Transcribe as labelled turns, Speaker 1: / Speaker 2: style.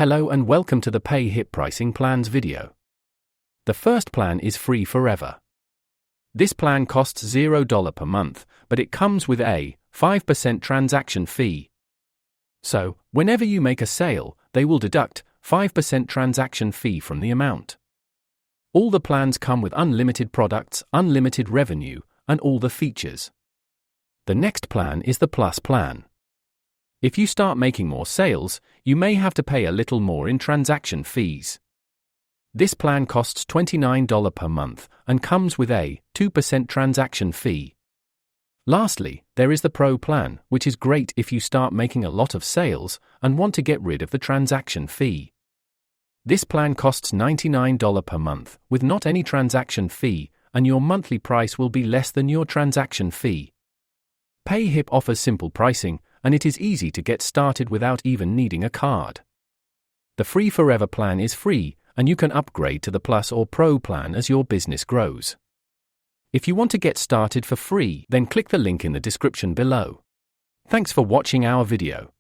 Speaker 1: Hello and welcome to the Payhip pricing plans video. The first plan is free forever. This plan costs $0 per month, but it comes with a 5% transaction fee. So, whenever you make a sale, they will deduct 5% transaction fee from the amount. All the plans come with unlimited products, unlimited revenue, and all the features. The next plan is the Plus plan. If you start making more sales, you may have to pay a little more in transaction fees. This plan costs $29 per month and comes with a 2% transaction fee. Lastly, there is the Pro plan, which is great if you start making a lot of sales and want to get rid of the transaction fee. This plan costs $99 per month with not any transaction fee, and your monthly price will be less than your transaction fee. Payhip offers simple pricing, and it is easy to get started without even needing a card. The Free Forever plan is free, and you can upgrade to the Plus or Pro plan as your business grows. If you want to get started for free, then click the link in the description below. Thanks for watching our video.